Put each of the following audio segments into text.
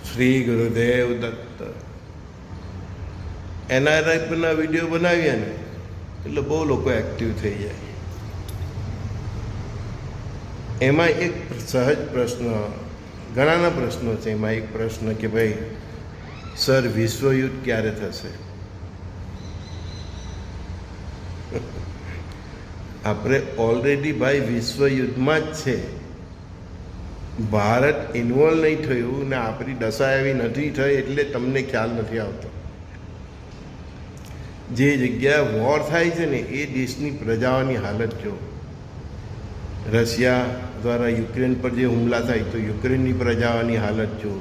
શ્રી ગુરુદેવ Dutt. NRI પરના video બનાવ્યા ને એટલે બહુ લોકો એક્ટિવ થઈ જાય. એમાં એક સહજ પ્રશ્ન, ઘણાના પ્રશ્નો છે, એમાં એક પ્રશ્ન કે ભાઈ સર વિશ્વયુદ્ધ ક્યારે થશે? આપણે ઓલરેડી ભાઈ વિશ્વયુદ્ધમાં જ છે. ભારત ઇન્વોલ્વ નહીં થયું ને આપણી દશા એવી નથી થઈ એટલે તમને ખ્યાલ નથી આવતો. જે જગ્યાએ વોર થાય છે ને એ દેશની પ્રજાઓની હાલત જો. રશિયા દ્વારા યુક્રેન પર જે હુમલા થાય તો યુક્રેનની પ્રજાઓની હાલત જો.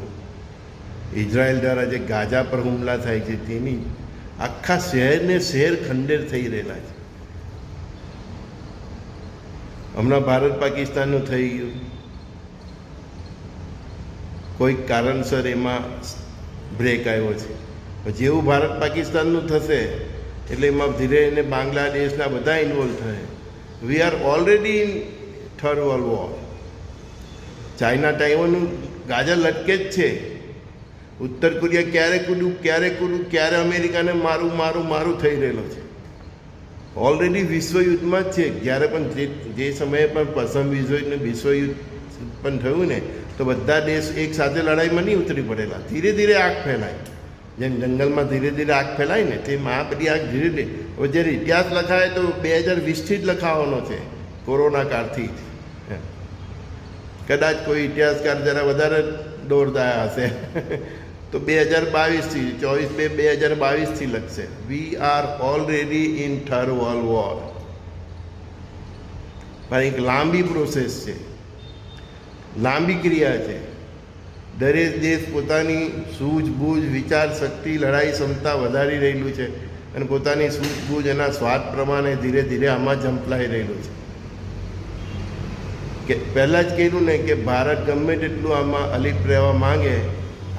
ઇઝરાયલ દ્વારા જે ગાઝા પર હુમલા થાય છે તેની આખા શહેરને શહેર ખંડેર થઈ રહેલા છે. હમણાં ભારત પાકિસ્તાનનું થઈ ગયું, કોઈક કારણસર એમાં બ્રેક આવ્યો છે. જેવું ભારત પાકિસ્તાનનું થશે એટલે એમાં ધીરે એને બાંગ્લાદેશના બધા ઇન્વોલ્વ થાય. We are already in third world war. China તાઇવાનનું ગાજર લટકે જ છે. ઉત્તર કોરિયા ક્યારે કૂદું ક્યારે અમેરિકાને મારું થઈ રહેલો છે. ઓલરેડી વિશ્વયુદ્ધમાં જ છે. જ્યારે પણ જે સમયે પણ પ્રથમ વિશ્વયુદ્ધ પણ થયું ને તો બધા દેશ એક સાથે લડાઈમાં નહીં ઉતરી પડેલા. ધીરે ધીરે આગ ફેલાય. જેમ જંગલમાં ધીરે ધીરે આગ ફેલાય ને તેમ આ બધી આગ ધીરે ધીરે. હવે જ્યારે ઇતિહાસ લખાય તો 2020થી જ લખાવાનો છે, કોરોના કાળથી જ. કદાચ કોઈ ઇતિહાસકાર જરા વધારે દોરદાયા હશે તો 2022થી 2022થી લખશે. વી are already in third world war. પણ એક લાંબી પ્રોસેસ છે, લાંબી ક્રિયા છે. દરેક દેશ પોતાની સૂઝબૂઝ, વિચાર શક્તિ, લડાઈ ક્ષમતા વધારી રહેલું છે અને પોતાની સૂઝબૂઝ એના સ્વાદ પ્રમાણે ધીરે ધીરે આમાં ઝંપલાઈ રહેલું છે. કે પહેલાં જ કહ્યું ને કે ભારત ગમે તેટલું આમાં અલિપ્ત રહેવા માંગે,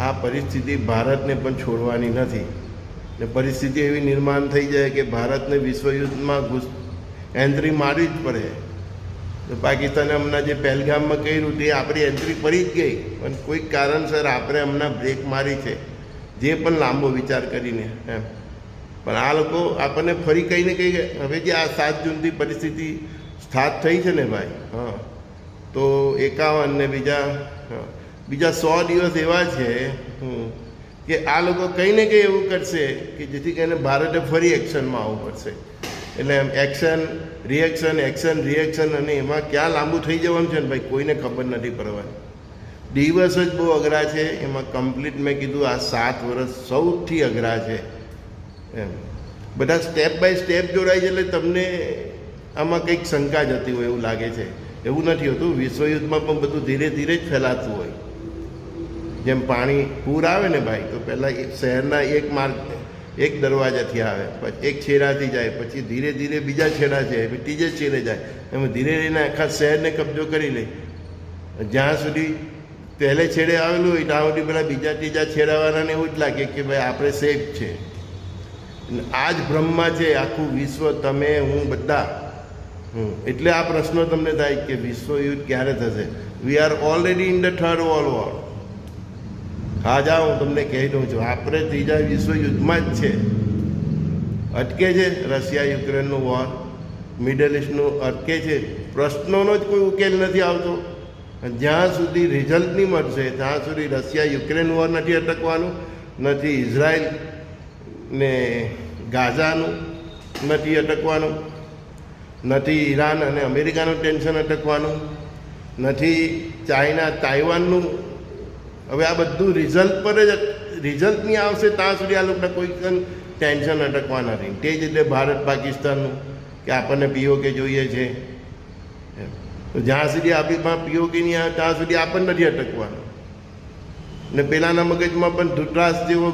આ પરિસ્થિતિ ભારતને પણ છોડવાની નથી. ને પરિસ્થિતિ એવી નિર્માણ થઈ જાય કે ભારતને વિશ્વયુદ્ધમાં એન્ટ્રી મારવી જ પડે. તો પાકિસ્તાને હમણાં જે પહેલગામમાં કર્યું તે આપણી એન્ટ્રી પડી જ ગઈ, પણ કોઈક કારણસર આપણે હમણાં બ્રેક મારી છે, જે પણ લાંબો વિચાર કરીને એમ. પણ આ લોકો આપણને ફરી કહીને કહી હવે જે આ 7 જૂનથી પરિસ્થિતિ સ્થાત થઈ છે ને ભાઈ, હા, તો 51 ને બીજા 100 દિવસ એવા છે કે આ લોકો કંઈ ને કંઈ એવું કરશે કે જેથી કરીને ભારતે ફરી એક્શનમાં આવવું પડશે. એટલે એમ એક્શન રિએક્શન અને એમાં ક્યાં લાંબુ થઈ જવાનું છે ને ભાઈ કોઈને ખબર નથી પડવાની. દિવસ જ બહુ અઘરા છે. એમાં કમ્પ્લીટ મેં કીધું આ 7 વર્ષ સૌથી અઘરા છે એમ. બધા સ્ટેપ બાય સ્ટેપ જોડાય છે એટલે તમને આમાં કંઈક શંકા જતી હોય એવું લાગે છે. એવું નથી હોતું. વિશ્વયુદ્ધમાં પણ બધું ધીરે ધીરે જ ફેલાતું હોય. જેમ પાણી પૂર આવે ને ભાઈ, તો પહેલાં શહેરના એક દરવાજાથી આવે, પછી એક છેડાથી જાય, પછી ધીરે ધીરે બીજા છેડા છે, પછી ત્રીજે છેડે જાય, એમાં ધીરે ધીરે આખા શહેરને કબજો કરી લે. જ્યાં સુધી પહેલે છેડે આવેલું હોય ત્યાં સુધી પેલા બીજા ત્રીજા છેડાવાળાને એવું જ લાગે કે ભાઈ આપણે સેફ છે. આ જ ભ્રમમાં છે આખું વિશ્વ, તમે, હું, બધા. એટલે આ પ્રશ્નો તમને થાય કે વિશ્વયુદ્ધ ક્યારે થશે? વી are already in the third world war. હા, જાઓ હું તમને કહી દઉં છું, આપણે ત્રીજા વિશ્વયુદ્ધમાં જ છે. અટકે છે રશિયા યુક્રેનનું વોર, મિડલ ઇસ્ટનું અટકે છે. પ્રશ્નોનો જ કોઈ ઉકેલ નથી આવતો. જ્યાં સુધી રિઝલ્ટ નહીં મળશે ત્યાં સુધી રશિયા યુક્રેન વોર નથી અટકવાનું, નથી ઇઝરાયલ ને ગાઝાનું નથી અટકવાનું, નથી ઈરાન અને અમેરિકાનું ટેન્શન અટકવાનું, નથી ચાઇના તાઇવાનનું. હવે આ બધું રિઝલ્ટ પર જ, રિઝલ્ટ નહીં આવશે ત્યાં સુધી આ લોકોને કોઈ ટેન્શન અટકવાના નથી. તે જ રીતે ભારત પાકિસ્તાનનું કે આપણને પીઓકે જોઈએ છે, તો જ્યાં સુધી આપણીમાં પીઓકે નહીં આવે ત્યાં સુધી આપણને નથી અટકવાનું. ને પેલાના મગજમાં પણ ધૃતરાષ્ટ્ર જેવો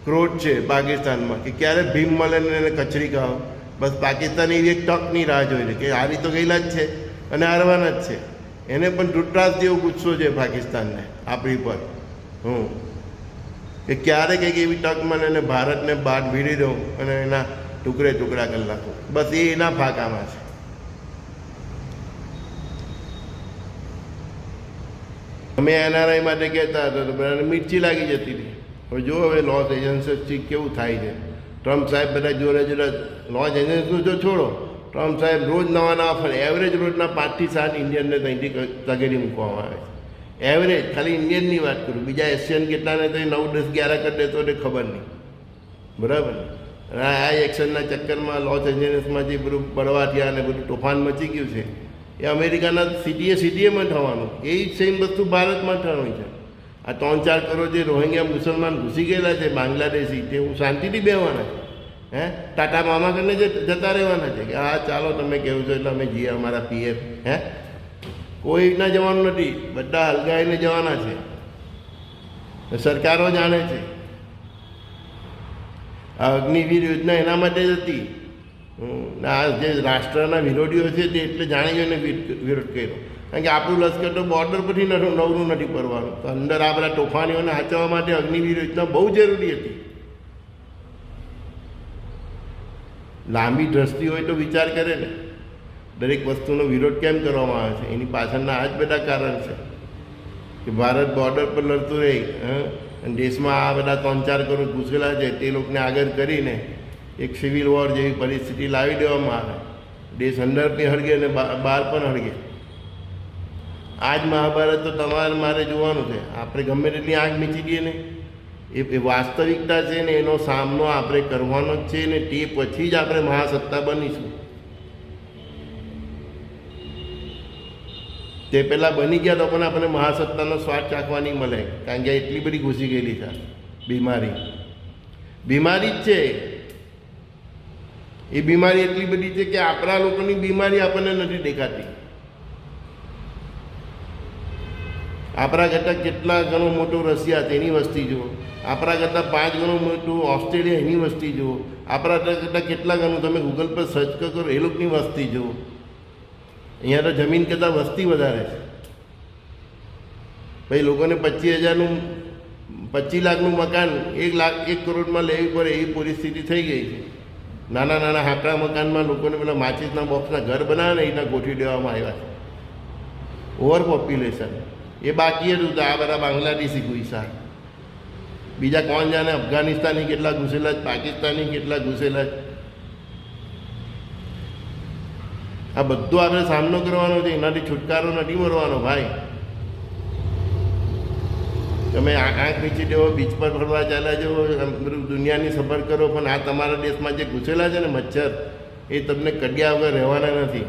ક્રોધ છે પાકિસ્તાનમાં કે ક્યારે ભીમ મળે ને એને કચરી ખાઓ. બસ પાકિસ્તાન એવી એક તકની રાહ જોઈ રહે કે હારી તો ગયેલા જ છે અને હારવાના જ છે. એને પણ ધૃતરાષ્ટ્ર જેવો ગુસ્સો છે પાકિસ્તાનને આપણી પર. કે ક્યારે કંઈક એવી તક મળે ને ભારતને બહાર ભીડી દઉં અને એના ટુકડા કરી નાખું. બસ એ એના ફાંકામાં છે. અમે એનઆરઆઈ માટે કહેતા હતા તો બધાને મિર્ચી લાગી જતી હતી. હવે જુઓ હવે લોસ એજન્સીથી કેવું થાય છે. ટ્રમ્પ સાહેબ બધા જોડે જોડે લોસ એજન્સીનું જો છોડો, ટ્રમ્પ સાહેબ રોજ નવા નવા ફરે. એવરેજ રોજના 5 થી 7 ઇન્ડિયનને ત્યાંથી તગેડી મૂકવામાં આવે છે. એવરેજ ખાલી ઇન્ડિયનની વાત કરું, બીજા એશિયન કેટલાને તો 9, 10, 11 કરી દેતો એટલે ખબર નહીં. બરાબર ને? અને આ એક્શનના ચક્કરમાં લોસ એન્જલસમાં જે બધું બળવા થયા અને બધું તોફાન મચી ગયું છે એ અમેરિકાના સિટીએમાં થવાનું. એ જ સેમ વસ્તુ ભારતમાં થવાની છે. આ 3-4 કરોડ જે રોહિંગ્યા મુસલમાન ઘૂસી ગયેલા છે બાંગ્લાદેશી, તે હું શાંતિથી બેહવાના છે. ટાટા મામા કરીને જતા રહેવાના છે કે હા ચાલો તમે કહેવું છો એટલે અમે જઈએ અમારા પીએફ. કોઈ ના જવાનું નથી, બધા હલગાઈને જવાના છે. સરકારો જાણે છે. આ અગ્નિવીર યોજના એના માટે જ હતી. આ જે રાષ્ટ્રના વિરોધીઓ છે તે એટલે જાણી જોઈને વિરોધ કર્યો. કારણ કે આપણું લશ્કર તો બોર્ડર પરથી નવરું નથી પડવાનું. તો અંદર આ બધા તોફાનીઓને હાંચવા માટે અગ્નિવીર યોજના બહુ જરૂરી હતી. લાંબી દ્રષ્ટિ હોય તો વિચાર કરે ને. દરેક વસ્તુનો વિરોધ કેમ કરવામાં આવે છે? એની પાછળના આ જ બધા કારણ છે કે ભારત બોર્ડર પર લડતું રહી અને દેશમાં આ બધા 3-4 કરોડ ઘૂસેલા છે તે લોકોને આગળ કરીને એક સિવિલ વોર જેવી પરિસ્થિતિ લાવી દેવામાં આવે. દેશ અંદર પણ હળગે અને બહાર પણ હળગે. આ જ મહાભારત તો તમારે મારે જોવાનું છે. આપણે ગમે તેટલી આંખ મીચી દઈએ ને, એ વાસ્તવિકતા છે ને એનો સામનો આપણે કરવાનો જ છે ને તે પછી જ આપણે મહાસત્તા બનીશું. તે પહેલાં બની ગયા તો પણ આપણને મહાસત્તાનો સ્વાદ ચાખવા નહીં મળે. કારણ કે એટલી બધી ઘૂસી ગયેલી છે બીમારી જ છે. એ બીમારી એટલી બધી છે કે આપણા લોકોની બીમારી આપણને નથી દેખાતી. આપણા કરતાં કેટલા ગણો મોટું રશિયા તેની વસ્તી જુઓ, આપણા કરતાં 5 ગણું મોટું ઓસ્ટ્રેલિયા એની વસ્તી જુઓ, આપણા કરતાં કેટલા ગણું તમે ગૂગલ પર સર્ચ કરો એ લોકોની વસ્તી જુઓ. અહીંયા તો જમીન કરતાં વસ્તી વધારે છે. ભાઈ લોકોને 25 લાખનું મકાન 1 કરોડમાં લેવી પડે એવી પરિસ્થિતિ થઈ ગઈ છે. નાના નાના હાકડા મકાનમાં લોકોને પેલા માચીસના બોક્સના ઘર બનાવે ને એના ગોઠવી દેવામાં આવ્યા છે. ઓવર પોપ્યુલેશન એ બાકી હતું. આ બધા બાંગ્લાદેશી ઘૂસ્યા, બીજા કોણ જાણે અફઘાનિસ્તાની કેટલા ઘૂસેલા છે, પાકિસ્તાની કેટલા ઘૂસેલા છે. આ બધું આપણે સામનો કરવાનો છે. એનાથી છુટકારો નથી મળવાનો ભાઈ. તમે આંખ નીચે દેવો, બીચ પર ફરવા ચાલ્યા જવો, બધું દુનિયાની સફર કરો, પણ આ તમારા દેશમાં જે ઘૂસેલા છે ને મચ્છર, એ તમને કડિયા વગર રહેવાના નથી.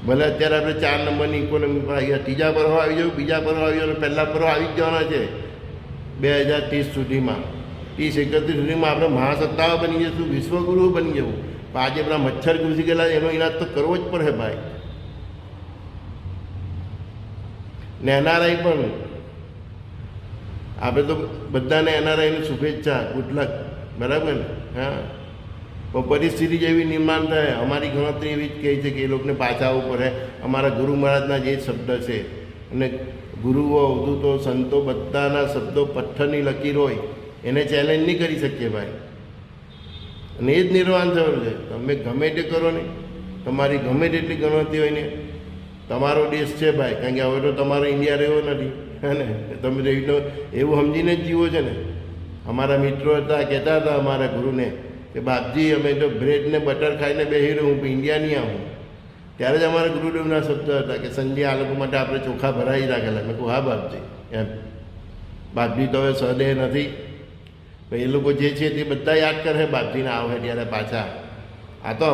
ભલે અત્યારે આપણે 4 નંબરની ઇકોનોમી પર આવી, ત્રીજા પર આવી જાવ, બીજા પર આવી જાવ, પહેલા પર આવી જ જવાના છે 2030 સુધીમાં. 30-31 સુધીમાં આપણે મહાસત્તાઓ બની જઈશું, વિશ્વગુરુ બની જવું. પણ આજે પેલા મચ્છર ઘૂસી ગયેલા એનો ઈલાજ તો કરવો જ પડે ભાઈ. ને એનઆરઆઈ પણ આપણે તો બધાને એનઆરઆઈની શુભેચ્છા, ગુડ લક. બરાબર ને? હા, પણ પરિસ્થિતિ જેવી નિર્માણ થાય. અમારી ગણતરી એવી જ કહે છે કે એ લોકોને પાછા આવવું પડે. અમારા ગુરુ મહારાજના જે શબ્દ છે, અને ગુરુઓ, અવધૂતો, સંતો બધાના શબ્દો પથ્થરની લકીર હોય, એને ચેલેન્જ નહીં કરી શકીએ ભાઈ. અને એ જ નિર્વાણ થયું છે. તમે ગમે તે કરો ને, તમારી ગમે તેટલી ગણતરી હોય ને, તમારો દેશ છે ભાઈ. કારણ કે હવે તો તમારો ઇન્ડિયા રહ્યો નથી, હે ને? તમે એવું સમજીને જ જીવો છે ને. અમારા મિત્રો હતા, કહેતા હતા અમારા ગુરુને કે બાપજી અમે તો બ્રેડ ને બટર ખાઈને બેસી રહ્યું, હું ઇન્ડિયા નહીં આવું. ત્યારે જ અમારા ગુરુદેવના શબ્દ હતા કે સંજય આ લોકો માટે આપણે ચોખા ભરાઈ રાખેલા. મેં કહું હા બાપજી. એમ બાપજી તો હવે સહદેહ નથી. એ લોકો જે છે તે બધા યાદ કરે બાપજીને આવે ત્યારે પાછા. આ તો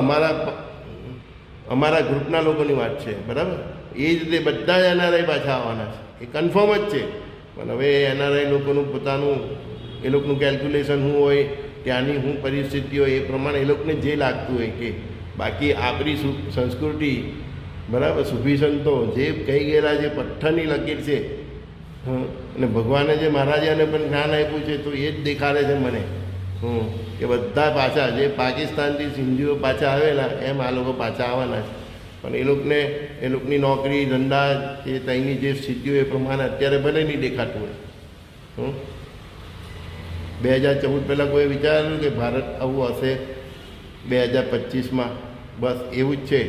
અમારા ગ્રુપના લોકોની વાત છે. બરાબર? એ જ રીતે બધા જ એનઆરઆઈ પાછા આવવાના છે. એ કન્ફર્મ જ છે. પણ હવે એનઆરઆઈ લોકોનું પોતાનું એ લોકોનું કેલ્ક્યુલેશન શું હોય, ત્યાંની શું પરિસ્થિતિ હોય, એ પ્રમાણે એ લોકોને જે લાગતું હોય કે. બાકી આપણી સંસ્કૃતિ, બરાબર, સૂફી સંતો જે કહી ગયેલા જે પથ્થરની લકીર છે, અને ભગવાને જે મહારાજાને પણ જ્ઞાન આપ્યું છે, તો એ જ દેખાડે છે મને કે બધા પાછા જે પાકિસ્તાનથી સિંધીઓ પાછા આવેલા એમ આ લોકો પાછા આવવાના છે. પણ એ લોકોની નોકરી ધંધા કે ત્યાંની જે સ્થિતિઓ એ પ્રમાણે અત્યારે ભલે નહીં દેખાતું હોય. 2014 પહેલાં કોઈ વિચાર્યું કે ભારત આવું હશે 2025માં? બસ એવું જ છે.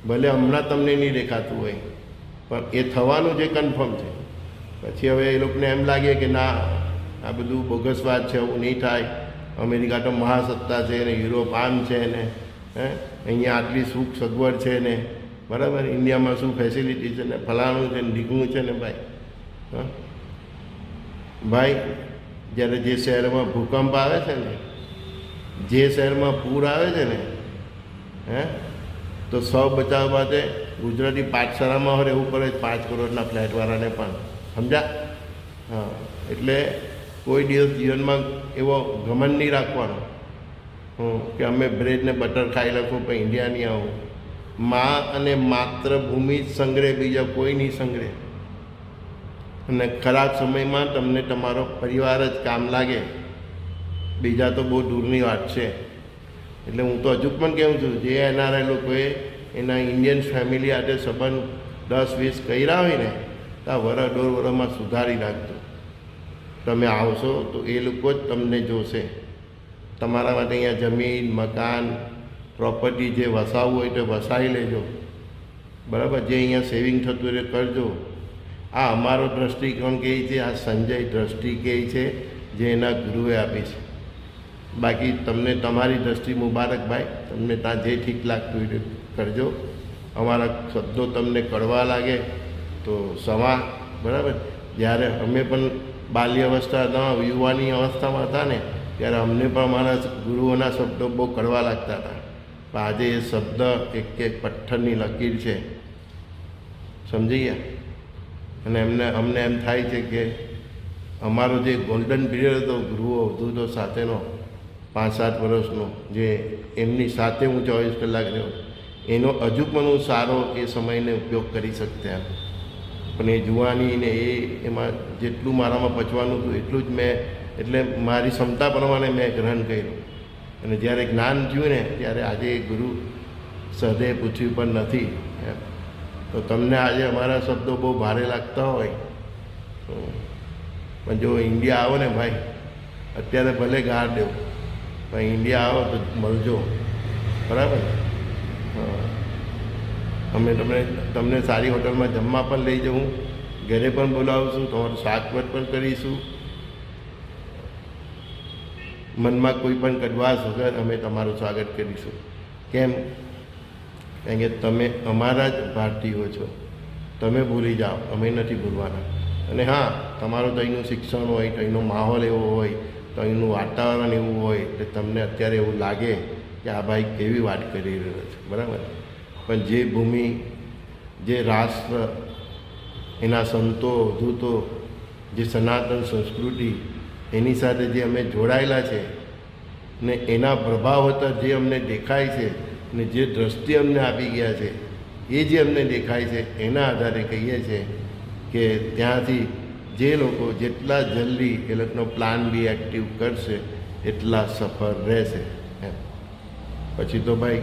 ભલે હમણાં તમને નહીં દેખાતું હોય, પણ એ થવાનું જે કન્ફર્મ છે. પછી હવે એ લોકોને એમ લાગે કે ના આ બધું બોગસ વાત છે, એવું નહીં થાય, અમેરિકા તો મહાસત્તા છે ને, યુરોપ આમ છે ને, અહીંયા આટલી સુખ સગવડ છે ને, બરાબર, ઇન્ડિયામાં શું ફેસિલિટી છે ને, ફલાણું છે ને, ઢીકણું છે ને. ભાઈ ભાઈ જ્યારે જે શહેરમાં ભૂકંપ આવે છે ને, જે શહેરમાં પૂર આવે છે ને, તો સૌ બચાવ માટે ગુજરાતી પાઠશાળામાં હોય રહેવું પડે 5 કરોડના ફ્લેટવાળાને પણ, સમજ્યા? હા, એટલે કોઈ દિવસ જીવનમાં એવો ઘમંડ નહીં રાખવાનો કે અમે બ્રેડ ને બટર ખાઈ લખું પણ ઇન્ડિયા નહીં આવું. મા અને માતૃભૂમિ જ સંગ્રહ, બીજા કોઈ નહીં સંગ્રહ. અને ખરાબ સમયમાં તમને તમારો પરિવાર જ કામ લાગે, બીજા તો બહુ દૂરની વાત છે. એટલે હું તો હજુ પણ કહું છું, જે એનઆરઆઈ લોકોએ એના ઇન્ડિયન ફેમિલી સાથે સંબંધ 10-20 કર્યા હોય ને, તો આ વરસ 1.5 વર્ષમાં સુધારી નાખજો. તમે આવશો તો એ લોકો જ તમને જોશે. તમારા માટે અહીંયા જમીન, મકાન, પ્રોપર્ટી જે વસાવવું હોય તો વસાવી લેજો, બરાબર. જે અહીંયા સેવિંગ થતું હોય કરજો. આ અમારો દ્રષ્ટિકોણ કહે છે, આ સંજય દ્રષ્ટિ કહે છે, જે એના ગુરુએ આપી છે. બાકી તમને તમારી દ્રષ્ટિ મુબારકભાઈ, તમને ત્યાં જે ઠીક લાગતું હોય કરજો. અમારા શબ્દો તમને કડવા લાગે તો સમા, બરાબર. જ્યારે અમે પણ બાલ્ય અવસ્થા હતા, યુવાની અવસ્થામાં હતા ને, ત્યારે અમને પણ અમારા ગુરુઓના શબ્દો બહુ કડવા લાગતા હતા. પણ આજે એ શબ્દ એક પથ્થરની લકીર છે, સમજી ગયા? અને અમને એમ થાય છે કે અમારો જે ગોલ્ડન પીરિયડ હતો ગુરુઓ અવધૂતો સાથેનો 5-7 વર્ષનો, જે એમની સાથે હું 24 કલાક રહ્યો, એનો હજુ પણ હું સારો એ સમયને ઉપયોગ કરી શકતા. પણ એ જુવાની ને એમાં જેટલું મારામાં પચવાનું હતું એટલું જ મેં, એટલે મારી ક્ષમતા પ્રમાણે મેં ગ્રહણ કર્યું. અને જ્યારે જ્ઞાન થયું ને, ત્યારે આજે ગુરુ સદે પૃથ્વી પર નથી. તો તમને આજે અમારા શબ્દો બહુ ભારે લાગતા હોય, પણ જો ઇન્ડિયા આવો ને ભાઈ, અત્યારે ભલે ગાળ દેવો, પણ ઇન્ડિયા આવો તો મળજો, બરાબર. અમે તમને સારી હોટલમાં જમવા પણ લઈ જવું, ઘરે પણ બોલાવશું, તમારું શાકવટ પણ કરીશું. મનમાં કોઈ પણ કડવાશ વગર અમે તમારું સ્વાગત કરીશું. કેમ? કારણ કે તમે અમારા જ ભારતીયો છો. તમે ભૂલી જાઓ, અમે નથી ભૂલવાના. અને હા, તમારું ત્યાંનું શિક્ષણ હોય, ત્યાંનો માહોલ એવો હોય, ત્યાંનું વાતાવરણ એવું હોય એટલે તમને અત્યારે એવું લાગે કે આ ભાઈ કેવી વાત કરી રહ્યો છે, બરાબર. પણ જે ભૂમિ, જે રાષ્ટ્ર, એના સંતો, દૂતો, જે સનાતન સંસ્કૃતિ, એની સાથે જે અમે જોડાયેલા છે ને એના પ્રભાવ હતા જે અમને દેખાય છે ને જે દ્રષ્ટિ અમને આપી ગયા છે, એ જે અમને દેખાય છે એના આધારે કહીએ છીએ કે ત્યાંથી જે લોકો જેટલા જલ્દી એ લોકોનો પ્લાન બી એક્ટિવ કરશે એટલા સફળ રહેશે. પછી તો ભાઈ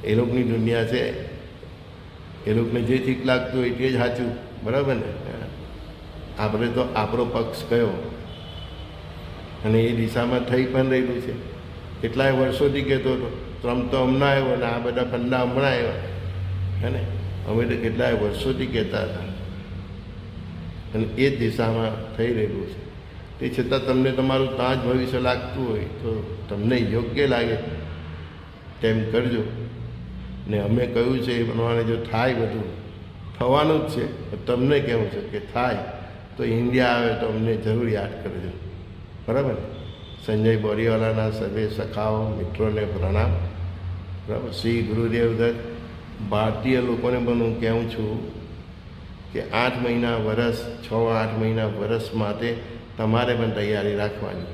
એ લોકોની દુનિયા છે, એ લોકોને જે ઠીક લાગતું હોય તે જ સાચું, બરાબર ને. આપણે તો આપણો પક્ષ કયો, અને એ દિશામાં થઈ પણ રહેલું છે. કેટલાય વર્ષોથી કહેતો હતો, ટ્રમ્પ તો હમણાં આવ્યો ને આ બધા ફંડા હમણાં આવ્યા, હે ને. અમે તો કેટલાય વર્ષોથી કહેતા હતા, અને એ જ દિશામાં થઈ રહેલું છે. તે છતાં તમને તમારું ત્યાં જ ભવિષ્ય લાગતું હોય તો તમને યોગ્ય લાગે તેમ કરજો. ને અમે કહ્યું છે એ પ્રમાણે જો થાય, બધું થવાનું જ છે. તમને કહેવું છે કે થાય તો ઇન્ડિયા આવે તો અમને જરૂર યાદ કરજો, બરાબર. સંજય બોરીવાલાના સર્વે સખાઓ મિત્રોને પ્રણામ, બરાબર. શ્રી ગુરુદેવ દત્ત. ભારતીય લોકોને પણ હું કહું છું કે 8 મહિના વરસ, 6-8 મહિના વરસ માટે તમારે પણ તૈયારી રાખવાની.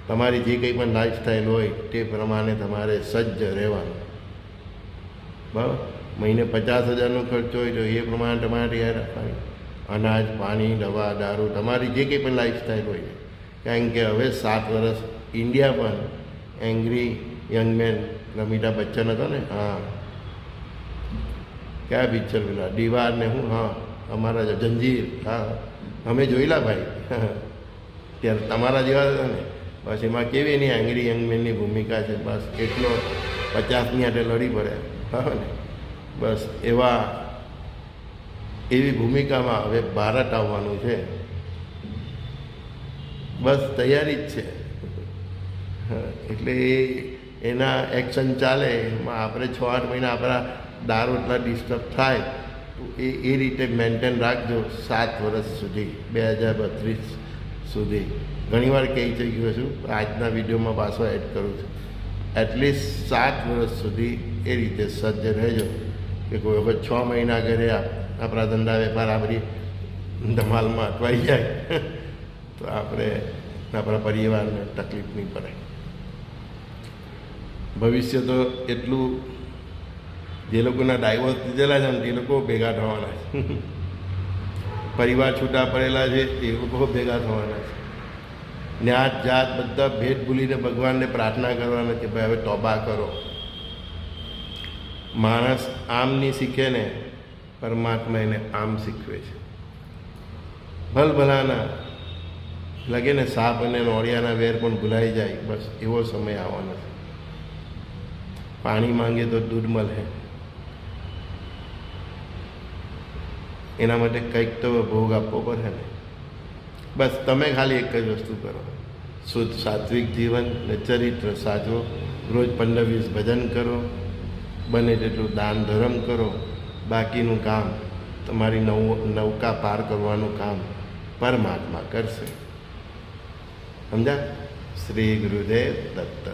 તમારી જે કંઈ પણ લાઈફસ્ટાઈલ હોય તે પ્રમાણે તમારે સજ્જ રહેવાનું, બરાબર. મહિને 50,000નો ખર્ચો હોય તો એ પ્રમાણે તમારે તૈયાર રાખવાની. અનાજ, પાણી, દવા, દારૂ, તમારી જે કંઈ પણ લાઈફસ્ટાઈલ હોય. કારણ કે હવે 7 વર્ષ ઇન્ડિયા પણ angry young man, Amitabh Bachchan હતો ને, હા, કયા પિક્ચર પેલા દીવાર ને હું, હા, અમારા જંજીર, હા, અમે જોયેલા ભાઈ. ત્યારે તમારા જેવા હતા ને, બસ એમાં કેવી એની એંગ્રી યંગ મેનની ભૂમિકા છે, બસ એટલો 50ની હાથે લડી પડે, બરાબર ને. બસ એવા એવી ભૂમિકામાં હવે ભારત આવવાનું છે. બસ તૈયારી જ છે. એટલે એના એક્શન ચાલે એમાં આપણે 6-8 મહિના આપણા દારૂ એટલા ડિસ્ટર્બ થાય તો એ રીતે મેન્ટેન રાખજો 7 વર્ષ સુધી, 2032 સુધી. ઘણીવાર કહી ગયું છું, આજના વિડીયોમાં પાછો એડ કરું છું. એટલીસ્ટ 7 વર્ષ સુધી એ રીતે સજ્જ રહેજો કે કોઈ વખત 6 મહિના ઘરે આપણા ધંધા વેપાર આ બધી ધમાલમાં અટવાઈ જાય તો આપણે આપણા પરિવારને તકલીફ નહીં પડે. ભવિષ્ય તો એટલું, જે લોકોના ડાયવોર્સ લીધેલા છે ને તે લોકો ભેગા થવાના છે. પરિવાર છૂટા પડેલા છે એ લોકો ભેગા થવાના છે. જ્ઞાત જાત બધા ભેદ ભૂલીને ભગવાનને પ્રાર્થના કરવાના કે ભાઈ હવે તોબા કરો. માણસ આમ નહીં શીખે ને, પરમાત્મા એને આમ શીખવે છે. ભલભલાના લાગે ને સાપ અને નોળિયાના વેર પણ ભૂલાઈ જાય, બસ એવો સમય આવવાનો છે. પાણી માંગે તો દૂધ મળે, એના માટે કંઈક તો ભોગ આપવો પડે ને. બસ તમે ખાલી એક જ વસ્તુ કરો, શુદ્ધ સાત્વિક જીવન ને ચરિત્ર સાચવો. રોજ 15-20 ભજન કરો, બને તેટલું દાન ધર્મ કરો. બાકીનું કામ તમારી નૌકા પાર કરવાનું કામ પરમાત્મા કરશે. સમજા? શ્રી ગુરુદેવ દત્ત.